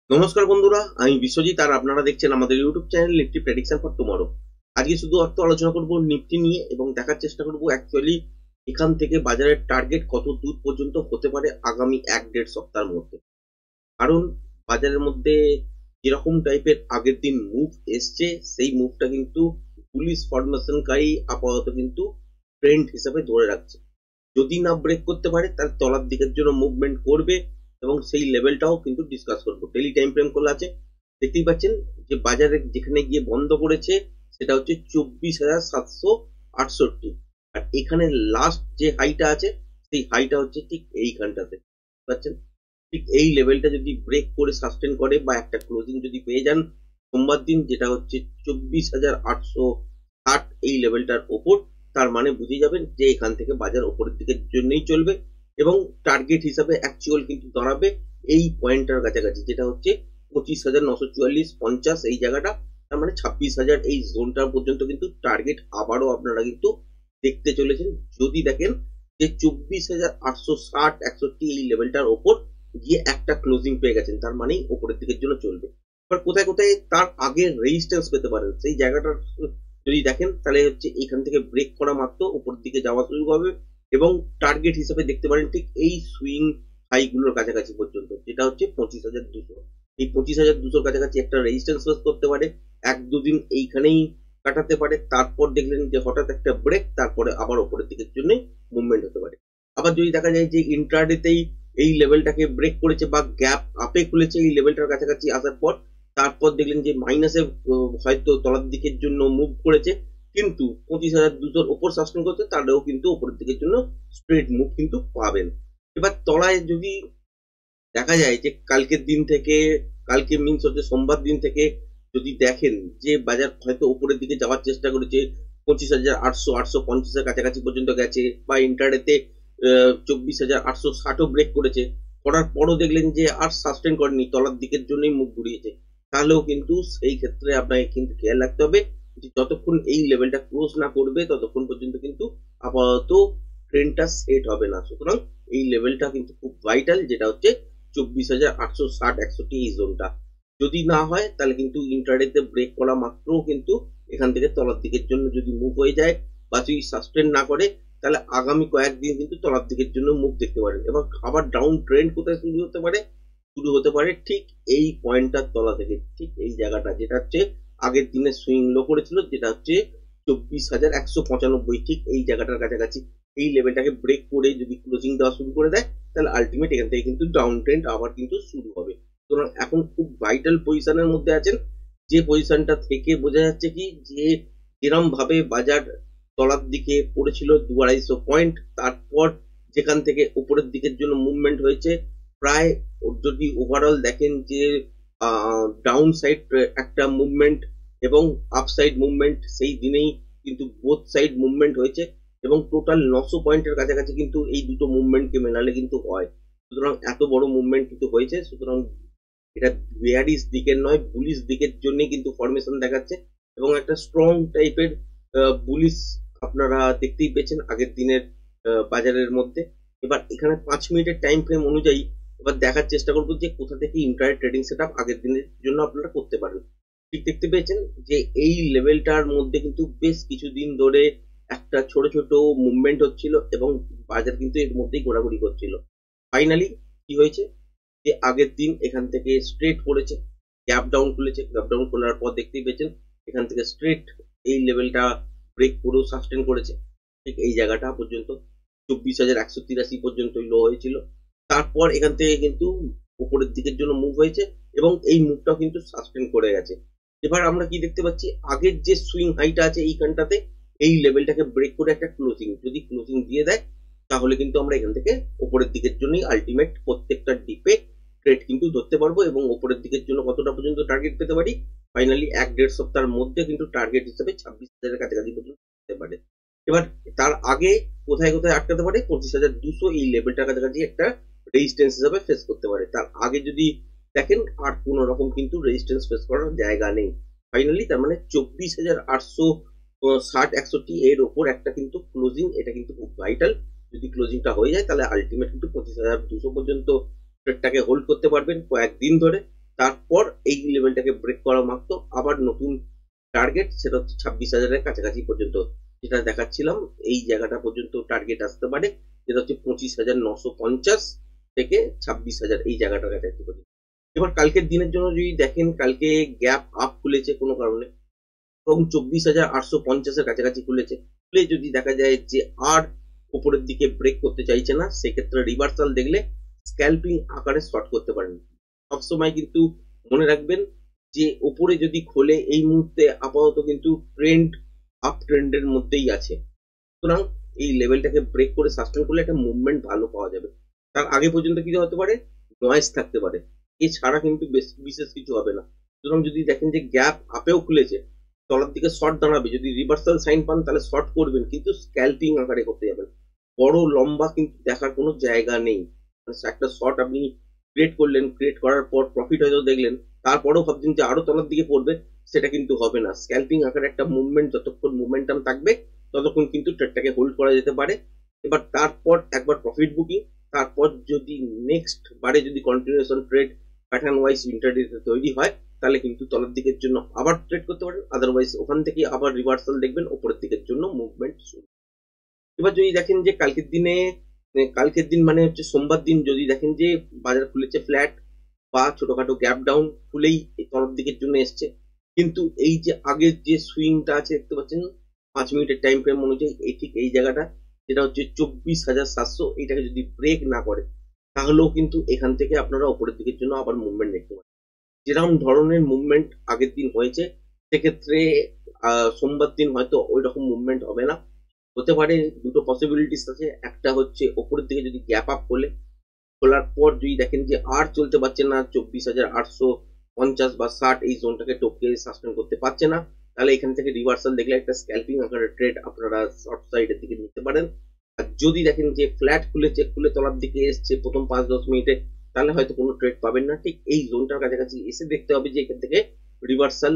নমস্কার বন্ধুরা, আমি বিশ্বজিৎ আর আপনারা দেখছেন আমাদের YouTube channel Nifty prediction for tomorrow. আজকে শুধু অর্থ আলোচনা করব নিফটি নিয়ে এবং দেখার চেষ্টা করব অ্যাকচুয়ালি এখান থেকে বাজারের টার্গেট কত দূর পর্যন্ত হতে পারে আগামী 1-1.5 সপ্তাহের মধ্যে। কারণ বাজারের মধ্যে যেরকম টাইপের আগের দিন মুভ এসছে সেই মুভটা কিন্তু বুলিশ ফরমেশনকারী আপাতত কিন্তু ট্রেন্ড হিসাবে ধরে রাখছে। যদি না ব্রেক করতে পারে তাহলে তলার দিকের জন্য মুভমেন্ট করবে এবং সেই লেভেলটাও কিন্তু ডিসকাস করবো। ডেইলি টাইম ফ্রেম খোলা আছে, দেখতেই পাচ্ছেন যে বাজারে যেখানে গিয়ে বন্ধ করেছে সেটা হচ্ছে 24,768। আর এখানে লাস্ট যে হাইটা আছে সেই হাইটা হচ্ছে ঠিক এইখানটাতে, পাচ্ছেন? ঠিক এই লেভেলটা যদি ব্রেক করে সাস্টেন করে বা একটা ক্লোজিং যদি পেয়ে যান সোমবার দিন, যেটা হচ্ছে 24,860 এই লেভেলটার ওপর, তার মানে বুঝে যাবেন যে এখান থেকে বাজার ওপরের দিকের জন্যই চলবে এবং টার্গেট হিসাবে অ্যাকচুয়াল কিন্তু দাঁড়াবে এই পয়েন্টটার কাছাকাছি, যেটা হচ্ছে 25,944-50 এই জায়গাটা। তার মানে 26,000 এই জোনটা পর্যন্ত কিন্তু টার্গেট আবারও আপনারা কিন্তু দেখতে চলেছেন যদি দেখেন যে 24,860-61 এই লেভেলটার ওপর গিয়ে একটা ক্লোজিং পেয়ে গেছেন, তার মানেই ওপরের দিকের জন্য চলবে। এবার কোথায় কোথায় তার আগে রেজিস্ট্যান্স পেতে পারেন সেই জায়গাটার যদি দেখেন তাহলে হচ্ছে এখান থেকে ব্রেক করা মাত্র উপরের দিকে যাওয়া শুরু হবে এবং টার্গেট হিসেবে দেখতে পারেন ঠিক এই সুইং হাই গুলোর কাছাকাছি পর্যন্ত, যেটা হচ্ছে 25,200। এই 25,200 কাছাকাছি একটা রেজিস্ট্যান্স ফেস করতে পারে, 1-2 দিন এইখানেই কাটাতে পারে, তারপর দেখলেন যে হঠাৎ একটা ব্রেক, তারপরে আবার উপরের দিকের জন্য মুভমেন্ট হতে পারে। আবার যদি দেখা যায় যে ইন্ট্রাডেতেই এই লেভেলটাকে ব্রেক করেছে বা গ্যাপ আপে খুলেছে এই লেভেলটার কাছাকাছি আসার পর, তারপর দেখলেন যে মাইনাসে হয়তো তলার দিকের জন্য মুভ করেছে কিন্তু 25,200 ওপর সাস্টেন করছে, তাহলেও কিন্তু উপরের দিকের জন্য স্ট্রেট মুভ কিন্তু পাবেন। এবার তলায় যদি দেখা যায় যে কালকের দিন থেকে, কালকে মিনস হচ্ছে সোমবার দিন থেকে যদি দেখেন যে বাজার হয়তো উপরের দিকে যাওয়ার চেষ্টা করেছে, 25,800-850-এর কাছাকাছি পর্যন্ত গেছে বা ইন্টারডেতে 24,860ও ব্রেক করেছে, করার পরও দেখলেন যে আর সাস্টেন করেনি, তলার দিকের জন্যই মুখ ঘুরিয়েছে, তাহলেও কিন্তু সেই ক্ষেত্রে আপনাকে কিন্তু খেয়াল রাখতে হবে যে যতক্ষণ এই লেভেলটা ক্লোজ না করবে ততক্ষণ পর্যন্ত কিন্তু আপাতত ট্রেন্ডটা সেট হবে না। সুতরাং এই লেভেলটা কিন্তু খুব ভাইটাল, যেটা হচ্ছে 24,860-61 এই জোনটা। যদি না হয় তাহলে কিন্তু ইন্টারডেতে ব্রেক করা মাত্র কিন্তু এখান থেকে তলার দিকের জন্য যদি মুভ হয়ে যায় বা যদি সাস্টেন না করে তাহলে আগামী কয়েকদিন কিন্তু তলার দিকের জন্য মুভ দেখতে পারেন। এবং আবার ডাউন ট্রেন্ড কোথায় শুরু হতে পারে? শুরু হতে পারে ঠিক এই পয়েন্টটার তলা থেকে, ঠিক এই জায়গাটা যেটা হচ্ছে আগের দিনে সুইং লো করেছিল, যেটা হচ্ছে 24,195, ঠিক এই জায়গাটার কাছাকাছি। এই লেভেলটাকে ব্রেক করে যদি ক্লোজিং দেওয়া শুরু করে দেয় তাহলে আলটিমেট এখান থেকে কিন্তু ডাউন ট্রেন্ড আবার কিন্তু শুরু হবে। সুতরাং এখন খুব ভাইটাল পজিশনের মধ্যে আছেন, যে পজিশনটা থেকে বোঝা যাচ্ছে কি যে যেরম ভাবে বাজার তলার দিকে পড়েছিল 200-250 পয়েন্ট, তারপর যেখান থেকে উপরের দিকের জন্য মুভমেন্ট হয়েছে প্রায়, যদি ওভারঅল দেখেন যে ডাউন সাইড একটা মুভমেন্ট এবং আপসাইড মুভমেন্ট সেই দিনেই কিন্তু বোথ সাইড মুভমেন্ট হয়েছে এবং টোটাল 900 পয়েন্টের কাছাকাছি কিন্তু এই দুটো মুভমেন্টকে মেলালে কিন্তু হয়। সুতরাং এত বড় মুভমেন্ট কিন্তু হয়েছে, সুতরাং এটা বেয়ারিশ দিকের নয় বুলিশ দিকের জন্য কিন্তু ফরমেশন দেখাচ্ছে এবং একটা স্ট্রং টাইপের বুলিশ আপনারা দেখতেই পেয়েছেন আগের দিনের বাজারের মধ্যে। এবার এখানে 5 মিনিটের টাইম ফ্রেম অনুযায়ী এবার দেখার চেষ্টা করবো যে কোথা থেকে ইন্টারনেট ট্রেডিং সেট আপ আগের দিনের জন্য আপনারা করতে পারেন। ঠিক দেখতে পেয়েছেন যে এই লেভেলটার মধ্যে কিন্তু বেশ কিছুদিন ধরে একটা ছোট ছোট মুভমেন্ট হচ্ছিল এবং বাজার কিন্তু এর মধ্যেই ঘোরাঘুরি করছিল। ফাইনালি কি হয়েছে যে আগের দিন এখান থেকে স্ট্রেট পড়েছে, গ্যাপ ডাউন খুলেছে, গ্যাপ ডাউন খোলার পর দেখতেই পেয়েছেন এখান থেকে স্ট্রেট এই লেভেলটা ব্রেক করেও সাস্টেন করেছে ঠিক এই জায়গাটা পর্যন্ত, 24,183 পর্যন্ত লো হয়েছিল। তারপর এখান থেকে কিন্তু উপরের দিকের জন্য মুভ হয়েছে এবং এই মুভটাও কিন্তু সাস্টেন করে গেছে। এবার আমরা কি দেখতে পাচ্ছি, আগের যে সুইং হাইটা আছে এইখানটাতে এই লেভেলটাকে ব্রেক করে একটা ক্লোজিং, যদি ক্লোজিং দিয়ে দেয় তাহলে কিন্তু আমরা এখান থেকে উপরের দিকের জন্যই আলটিমেট প্রত্যেকটা ডিপে ট্রেড কিন্তু ধরতে পারবো এবং উপরের দিকের জন্য কতটা পর্যন্ত টার্গেট পেতে পারি, ফাইনালি 1-1.5 সপ্তাহের মধ্যে কিন্তু টার্গেট হিসেবে 26,000-এর কাছাকাছি পর্যন্ত পেতে পারে। এবার তার আগে কোথায় কোথায় আটকাতে পারে, 25,200 এই লেভেলটার কাছাকাছি একটা রেজিস্ট্যান্স হিসাবে ফেস করতে পারে। তার আগে যদি দেখেন আর কোন রকম কিন্তু রেজিস্ট্যান্স ফেস করার জায়গা নেই। ফাইনালি তার মানে 24,860-61 এর ওপর একটা কিন্তু ক্লোজিং, এটা কিন্তু খুব ভাইটাল। যদি ক্লোজিংটা হয়ে যায় তাহলে আলটিমেট কিন্তু 25,200 পর্যন্ত ট্রেডটাকে হোল্ড করতে পারবেন কয়েকদিন ধরে। তারপর এই লেভেলটাকে ব্রেক করা মাত্র আবার নতুন টার্গেট, সেটা হচ্ছে 26,000-এর কাছাকাছি পর্যন্ত, যেটা দেখাচ্ছিলাম এই জায়গাটা পর্যন্ত টার্গেট আসতে পারে, যেটা হচ্ছে 25,950 থেকে 26,000 এই জায়গাটার কাছাকাছি পর্যন্ত। এবার কালকের দিনের জন্য যদি দেখেন, কালকে গ্যাপ আপ খুলেছে কোনো কারণে এবং 24,850-এর কাছাকাছি খুলেছে। খুলে যদি দেখা যায় যে আর উপরের দিকে ব্রেক করতে চাইছে না, সেক্ষেত্রে রিভার্সাল দেখলে স্ক্যাল্পিং আকারে শর্ট করতে পারেন। সবসময় কিন্তু মনে রাখবেন যে ওপরে যদি খোলে, এই মুহূর্তে আপাতত কিন্তু ট্রেন্ড আপ ট্রেন্ডের মধ্যেই আছে, সুতরাং এই লেভেলটাকে ব্রেক করে সাস্টেন করলে একটা মুভমেন্ট ভালো পাওয়া যাবে। তার আগে পর্যন্ত কি হতে পারে, নয়েজ থাকতে পারে, এছাড়া কিন্তু বিশেষ কিছু হবে না। সুতরাং যদি দেখেন যে গ্যাপ আপেও খুলেছে, তলার দিকে শর্ট দাঁড়াবে, যদি রিভার্সাল সাইন পান তাহলে শর্ট করবেন, কিন্তু স্ক্যাল্পিং আকারে করতে যাবেন। বড় লম্বা কিন্তু দেখার কোনো জায়গা নেই। একটা শর্ট আপনি ক্রিয়েট করলেন, ক্রিয়েট করার পর প্রফিট হয়তো দেখলেন, তারপরেও ভাবছেন যে আরো তলার দিকে পড়বে, সেটা কিন্তু হবে না। স্ক্যাল্পিং আকারে একটা মুভমেন্ট, যতক্ষণ মুভমেন্টাম থাকবে ততক্ষণ কিন্তু ট্রেডটাকে হোল্ড করা যেতে পারে। এবার তারপর একবার প্রফিট বুকিং, তারপর যদি নেক্সট বারে যদি কন্টিনিউশন ট্রেড প্যাটার্ন ওয়াইজ ইন্টারডেতে তৈরি হয়, তাহলে কিন্তু তলার দিকের জন্য আবার ট্রেড করতে পারেন, আদারওয়াইজ ওখান থেকে আবার রিভার্সাল দেখবেন ওপরের দিকের জন্য মুভমেন্ট শুরু। এবার যদি দেখেন যে কালকের দিন মানে হচ্ছে সোমবার দিন, যদি দেখেন যে বাজার খুলেছে ফ্ল্যাট বা ছোটখাটো গ্যাপ ডাউন খুলেই এই তলার দিকের জন্য এসছে, কিন্তু এই যে আগের যে সুইংটা আছে দেখতে পাচ্ছেন 5 মিনিটের টাইম ফ্রেম অনুযায়ী, এই ঠিক এই জায়গাটা যেটা হচ্ছে 24,700, এইটাকে যদি ব্রেক না করে তাহলেও কিন্তু এখান থেকে আপনারা উপরের দিকের জন্য আবার মুভমেন্ট দেখতে পারেন। যেরকম ধরনের মুভমেন্ট আগের দিন হয়েছে, সেক্ষেত্রে সোমবার দিন হয়তো ওই রকম মুভমেন্ট হবে না। হতে পারে দুটো পসিবিলিটিস আছে, একটা হচ্ছে ওপরের দিকে যদি গ্যাপ আপ খোলার পর যদি দেখেন যে আর চলতে পারছে না, 24,850 বা 60 এই জোনটাকে টপকে সাস্টেন করতে পারছে না, তাহলে এখান থেকে রিভার্সাল দেখলে একটা স্ক্যাল্পিং আকারের ট্রেড আপনারা শর্ট সাইডের দিকে নিতে পারেন। আর যদি দেখেন যে ফ্ল্যাট খুলে তলার দিকে এসছে প্রথম 5-10 মিনিটে, তাহলে হয়তো কোনো ট্রেড পাবেন না। ঠিক এই জোনটার কাছাকাছি এসে দেখতে হবে যে এখান থেকে রিভার্সাল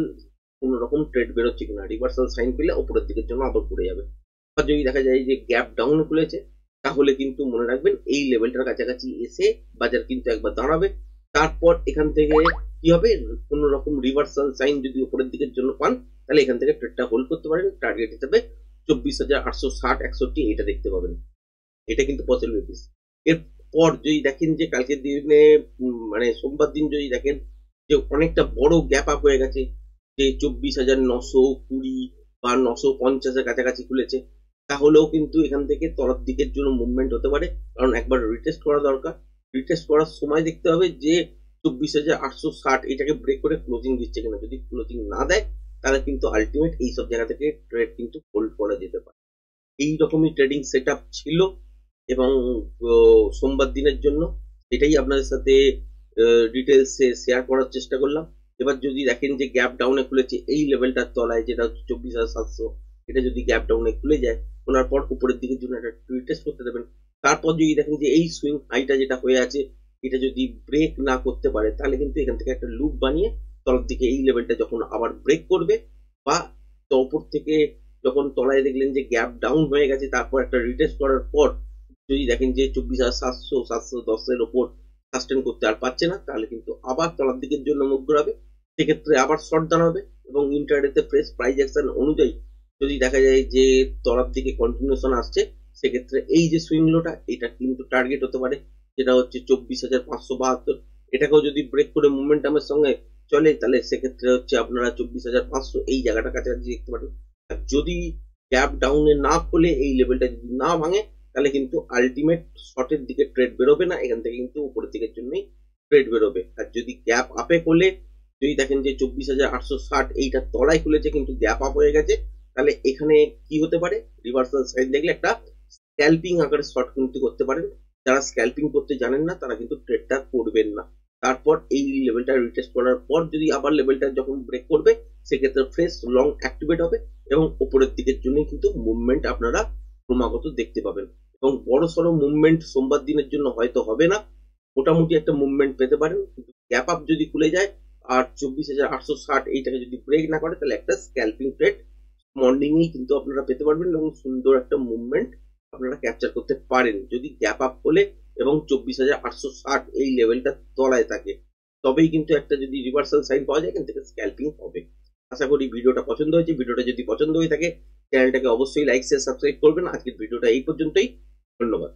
কোন রকম ট্রেড বেরোচ্ছে কিনা। রিভার্সাল সাইন পেলে উপরের দিকের জন্য আবার ঘুরে যাবে। আর যদি দেখা যায় যে গ্যাপ ডাউন খুলেছে, তাহলে কিন্তু মনে রাখবেন এই লেভেলটার কাছাকাছি এসে বাজার কিন্তু একবার দাঁড়াবে। তারপর এখান থেকে কি হবে, কোন রকম রিভার্সাল সাইন যদি উপরের দিকের জন্য পান, তাহলে এখান থেকে ট্রেডটা হোল্ড করতে পারেন। টার্গেট হিসেবে 24,860-61 এটা দেখতে পাবেন, এটা কিন্তু পসিবিলিটিস। এরপর যদি দেখেন যে কালকের দিনে মানে সোমবার দিন যদি দেখেন যে অনেকটা বড় গ্যাপ আপ হয়ে গেছে, যে 24,920 বা 950-এর কাছাকাছি খুলেছে, তাহলেও কিন্তু এখান থেকে তলার দিকের জন্য মুভমেন্ট হতে পারে, কারণ একবার রিটেস্ট করা দরকার। রিটেস্ট করার সময় দেখতে হবে যে 24,860 এটাকে ব্রেক করে ক্লোজিং দিচ্ছে কিনা। যদি ক্লোজিং না দেয়, তাহলে কিন্তু আলটিমেট এইসব জায়গা থেকে ট্রেড কিন্তু হোল্ড করা যেতে পারে। এই রকমই ট্রেডিং সেট আপ ছিল এবং সোমবার দিনের জন্য এটাই আপনাদের সাথে ডিটেলসে শেয়ার করার চেষ্টা করলাম। এবার যদি দেখেন যে গ্যাপ ডাউনে খুলেছে এই লেভেলটার তলায়, যেটা হচ্ছে 24,700, এটা যদি গ্যাপ ডাউনে খুলে যায়, খোলার পর উপরের দিকের জন্য একটা রিটেস্ট করতে দেবেন। তারপর যদি দেখেন যে এই সুইং হাইটা যেটা হয়ে আছে, এটা যদি ব্রেক না করতে পারে, তাহলে কিন্তু এখান থেকে একটা লুপ বানিয়ে তলার দিকে এই লেভেলটা যখন আবার ব্রেক করবে, বা উপর থেকে যখন তলায় দেখলেন যে গ্যাপ ডাউন হয়ে গেছে, তারপর একটা রিটেস্ট করার পর যদি দেখেন যে 24,700-710-এর ওপর সাস্টেন করতে আর পারছে না, তাহলে কিন্তু আবার তলার দিকের জন্য মুভ ঘোরাবে। সেক্ষেত্রে আবার শর্ট দাঁড়াবে এবং ইন্টারডেতে ফ্রেশ প্রাইস অ্যাকশন অনুযায়ী যদি দেখা যায় যে তলার দিকে কন্টিনিউশন আসছে, সেক্ষেত্রে এই যে সুইং লোটা, এটা কিন্তু টার্গেট হতে পারে, যেটা হচ্ছে 24,572। এটাকেও যদি ব্রেক করে মুভমেন্টামের সঙ্গে চলে, তাহলে সেক্ষেত্রে হচ্ছে আপনারা 24,500 এই জায়গাটা কাছাকাছি দেখতে পারেন। আর যদি গ্যাপ ডাউনে না খোলে, এই লেভেলটা যদি না ভাঙে, তাহলে কিন্তু আলটিমেট শর্টের দিকে ট্রেড বেরোবে না, এখান থেকে কিন্তু উপরের দিকের জন্যই ট্রেড বেরোবে। আর যদি গ্যাপ আপে খোলে, যদি দেখেন যে 24,860 এইটা তলায় খুলেছে কিন্তু গ্যাপ আপ হয়ে গেছে, তাহলে এখানে কি হতে পারে, রিভার্সাল সাইড দেখলে একটা স্ক্যাল্পিং আকারে শর্ট কিন্তু করতে পারেন। যারা স্ক্যাল্পিং করতে জানেন না, তারা কিন্তু ট্রেডটা করবেন না। তারপর এই লেভেলটা রিটেস্ট করার পর যদি আবার লেভেলটা যখন ব্রেক করবে, সেক্ষেত্রে ফ্রেশ লং অ্যাক্টিভেট হবে এবং উপরের দিকের জন্য কিন্তু মুভমেন্ট আপনারা ক্রমাগত দেখতে পাবেন। এবং বড় সড়ো মুভমেন্ট সোমবার দিনের জন্য হয়তো হবে না, মোটামুটি একটা মুভমেন্ট পেতে পারেন, কিন্তু গ্যাপ আপ যদি খুলে যায় আর 24,860 এইটাকে যদি ব্রেক না করে, তাহলে একটা স্ক্যাল্পিং ট্রেড মর্নিংয়েই কিন্তু আপনারা পেতে পারবেন এবং সুন্দর একটা মুভমেন্ট আপনারা ক্যাপচার করতে পারেন, যদি গ্যাপ আপ হলে এবং 24,860 এই লেভেলটা তলায় থাকে। তবেই কিন্তু একটা যদি রিভার্সাল সাইন পাওয়া যায় এখান থেকে স্ক্যাল্পিং হবে। আশা করি ভিডিওটা পছন্দ হয়েছে। ভিডিওটা যদি পছন্দ হয়ে থাকে চ্যানেলটাকে অবশ্যই লাইক শেয়ার সাবস্ক্রাইব করবেন। আজকের ভিডিওটা এই পর্যন্তই। ধন্যবাদ।